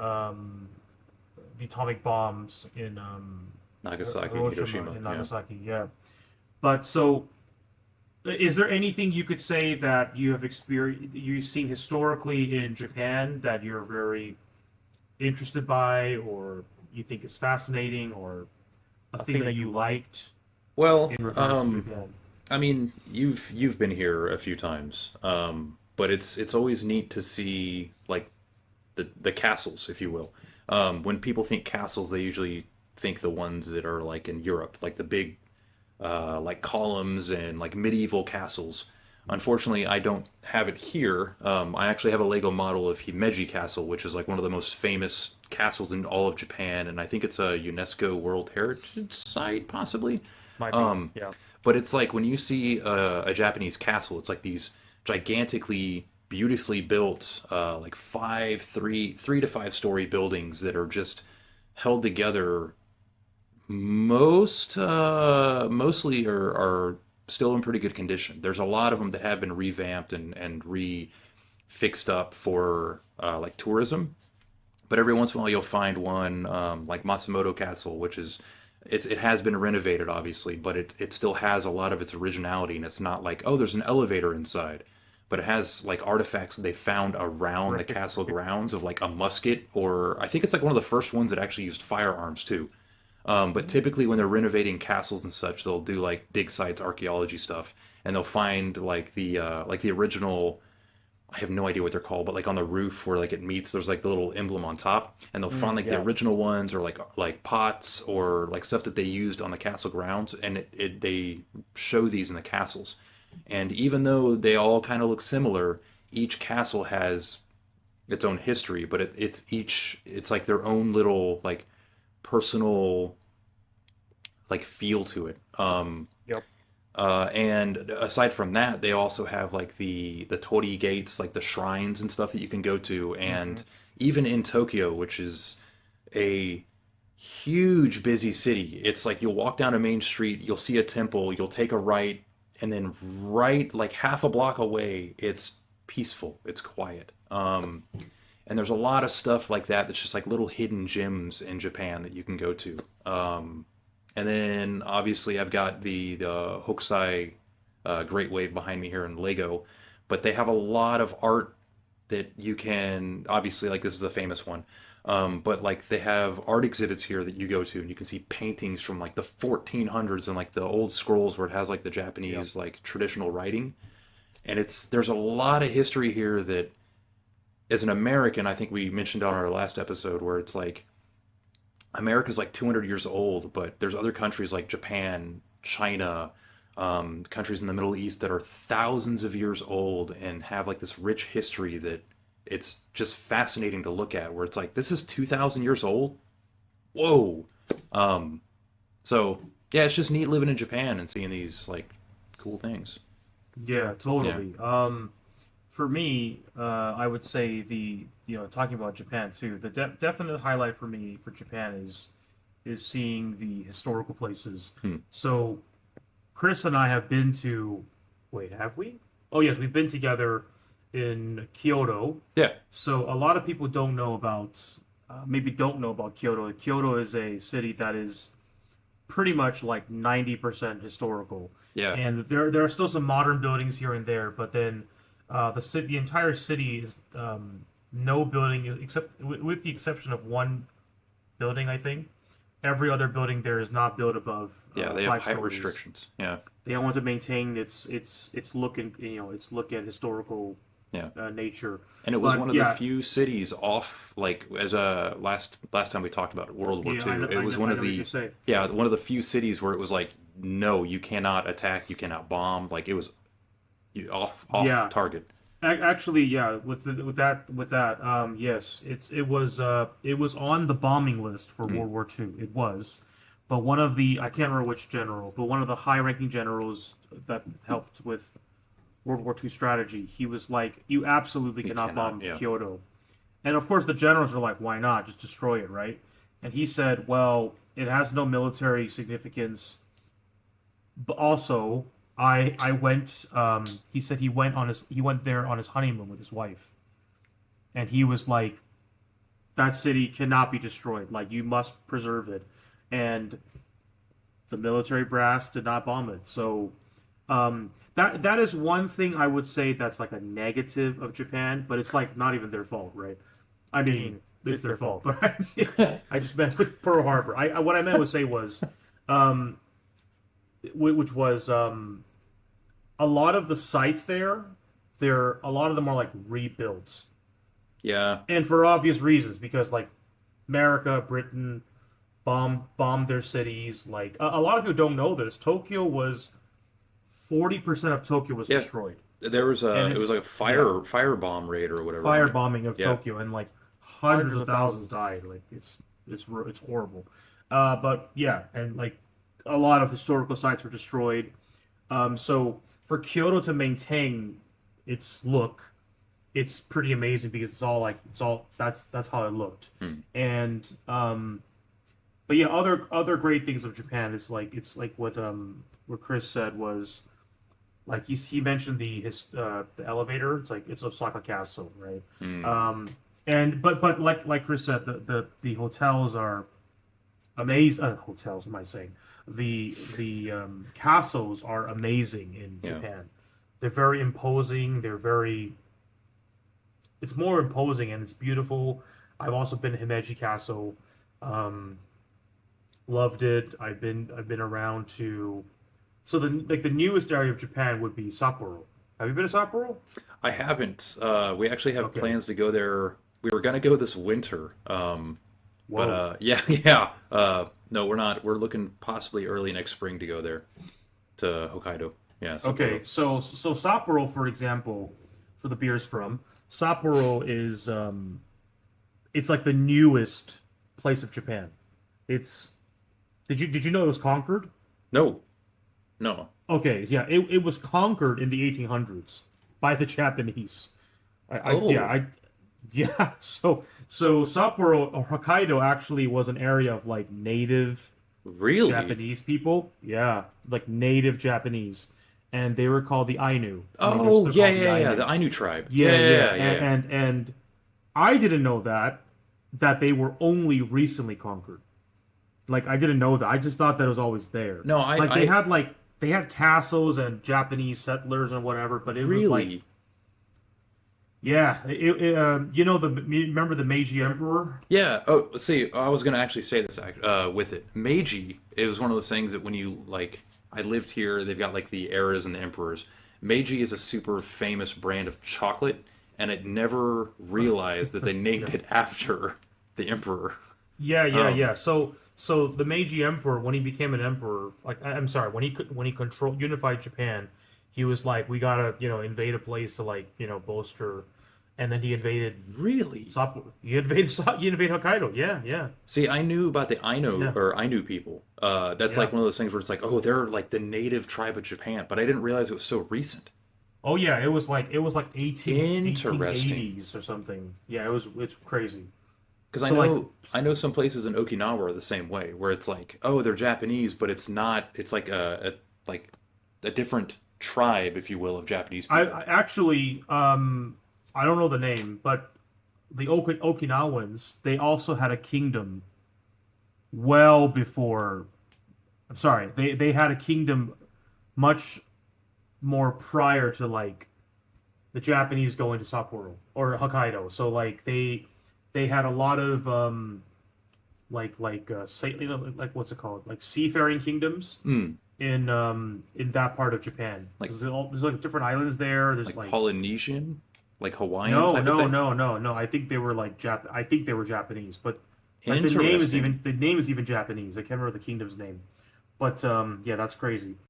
um, the atomic bombs in Nagasaki and Hiroshima Hiroshima. and Yeah. Nagasaki. Yeah, but so is there anything you could say that you've seen historically in Japan that you're very interested by, or you think is fascinating, or a thing that you liked Well, in regards to Japan? I mean, you've been here a few times, but it's always neat to see like the castles, if you will. When people think castles, they usually think the ones that are like in Europe, like the big like columns and like medieval castles. Unfortunately, I don't have it here. I actually have a Lego model of Himeji Castle, which is like one of the most famous castles in all of Japan, and I think it's a UNESCO World Heritage Site, possibly. Might be, Um, yeah. but it's like when you see a Japanese castle, it's like these gigantically, beautifully built, like three to five story buildings that are just held together. Mostly are still in pretty good condition. There's a lot of them that have been revamped and fixed up for like tourism, but every once in a while you'll find one like Matsumoto Castle, which is it has been renovated obviously, but it still has a lot of its originality, and it's not like, oh, there's an elevator inside, but it has like artifacts that they found around the Right. castle grounds of like a musket, or I think it's like one of the first ones that actually used firearms too. But typically, when they're renovating castles and such, they'll do like dig sites, archaeology stuff, and they'll find like the original. I have no idea what they're called, but like on the roof where like it meets, there's like the little emblem on top, and they'll find like the Yeah. original ones, or like pots or like stuff that they used on the castle grounds, and they show these in the castles. And even though they all kind of look similar, each castle has its own history, but it's like their own little like personal like feel to it. Yep. And aside from that, they also have like the torii gates, like the shrines and stuff that you can go to. Hmm. And even in Tokyo, which is a huge busy city, it's like you'll walk down a main street, you'll see a temple, you'll take a right, and then right like half a block away, it's peaceful, it's quiet. And there's a lot of stuff like that that's just like little hidden gems in Japan that you can go to. And then obviously I've got the Hokusai Great Wave behind me here in Lego, but they have a lot of art that you can obviously, like, this is a famous one. But like they have art exhibits here that you go to, and you can see paintings from like the 1400s and like the old scrolls where it has like the Yep. Japanese like traditional writing. And there's a lot of history here that, as an American, I think we mentioned on our last episode, where it's like America's like 200 years old, but there's other countries like Japan, China, countries in the Middle East that are thousands of years old and have like this rich history that it's just fascinating to look at. Where it's like, this is 2,000 years old. Whoa. Um, so yeah, it's just neat living in Japan and seeing these like cool things. Yeah, Yeah. totally. For me, I would say talking about Japan too, the definite highlight for me for Japan is seeing the historical places. Hmm. So Chris and I have been to, wait, have we? Oh yes, we've been together in Kyoto. Yeah. So a lot of people don't know about, maybe don't know about Kyoto. Kyoto is a city that is pretty much like 90% historical. Yeah. And there are still some modern buildings here and there, but then the entire city is no building except with the exception of one building, I think. Every other building there is not built above Yeah. They have five height stories. restrictions. Yeah. They want to maintain its look and its look at historical Yeah. nature. And it was But one of the yeah, few cities off, like, as a last time we talked about it, World War yeah, II. It was one I of know what you're the, saying. yeah, one of the few cities where it was like, no, you cannot attack, you cannot bomb. Like, it was off Yeah, target. Actually, yeah, with that, yes, it was on the bombing list for Hmm. World War II. It was, but one of the I can't remember which general, but one of the high-ranking generals that helped with World War II strategy, he was like, "You absolutely You cannot cannot. bomb Yeah. Kyoto," and of course the generals are like, "Why not? Just destroy it, right?" And he said, "Well, it has no military significance, but also." I went. He said he went there on his honeymoon with his wife, and he was like, that city cannot be destroyed. Like you must preserve it, and the military brass did not bomb it. So that is one thing I would say that's like a negative of Japan, but it's like not even their fault, right? I mean, it's their fault, but I just meant with Pearl Harbor. I what I meant to say was, um, which was a lot of the sites there, a lot of them are like rebuilt, Yeah. and for obvious reasons because like America, Britain bombed their cities. Like a lot of people don't know this. Tokyo was 40% of Tokyo was Yeah. destroyed, There was and it was it's like a yeah, firebomb raid or whatever on it. firebombing of Yeah. Tokyo, and like hundreds of thousands died. Like it's horrible. But yeah, and like a lot of historical sites were destroyed. So for Kyoto to maintain its look, it's pretty amazing because it's all that's how it looked. Hmm. And but yeah, other great things of Japan is like it's like what Chris said was like he mentioned the elevator. It's like it's Osaka Castle, right? Hmm. And but like Chris said, the hotels are amazing. Hotels, am I saying? The castles are amazing in Yeah. Japan. They're very imposing. They're very. It's more imposing and it's beautiful. I've also been to Himeji Castle. Um, Loved it. I've been around to. So the newest area of Japan would be Sapporo. Have you been to Sapporo? I haven't. We actually have Okay. plans to go there. We were gonna go this winter. But Whoa. yeah, yeah. No, we're not. We're looking possibly early next spring to go there to Hokkaido. Yeah, Okay. Sapporo. So Sapporo, for example, for the beers from Sapporo is it's like the newest place of Japan. It's did you know it was conquered? No, no. Okay, yeah, it was conquered in the 1800s by the Japanese. Oh, Yeah. So Sapporo or Hokkaido actually was an area of like native really? Japanese people. Yeah, like native Japanese, and they were called the Ainu. Oh, They're yeah, called the yeah, yeah. The Ainu. Ainu tribe. Yeah, Yeah, yeah, yeah, yeah, yeah. and I didn't know that they were only recently conquered. Like I didn't know that. I just thought that it was always there. No, Like they had castles and Japanese settlers and whatever, but it was like really. yeah, you know remember the Meiji Emperor? Yeah. Oh, see, I was gonna actually say this with it. Meiji, it was one of those things that when you like, I lived here. They've got like the eras and the emperors. Meiji is a super famous brand of chocolate, and it never realized that they named Yeah. it after the emperor. Yeah, yeah, Um, yeah. So the Meiji Emperor, when he became an emperor, like I'm sorry, when he controlled unified Japan, he was like, we gotta invade a place to like bolster, and then he invaded really? Sapporo. He invaded Hokkaido. Yeah, yeah, See, I knew about the Ainu yeah, or Ainu people. That's yeah. like one of those things where it's like, oh, they're like the native tribe of Japan, but I didn't realize it was so recent. Oh yeah, it was like 18 Interesting. 1880s or something. Yeah, it's crazy. Because So like I know some places in Okinawa are the same way, where it's like, oh, they're Japanese, but it's not. It's like like a different tribe, if you will, of Japanese people. I actually I don't know the name, but the Okinawans, they also had a kingdom well before. I'm sorry, they had a kingdom much more prior to like the Japanese going to Sapporo or Hokkaido. So like they had a lot of like what's it called? Like seafaring kingdoms Hmm. in that part of Japan. Like There's like different islands there. There's like like Polynesian, like Hawaiian no, type of no, thing. no, no, no. I think they were like I think they were Japanese, but like Interesting. the name is even Japanese. I can't remember the kingdom's name. But yeah, that's crazy.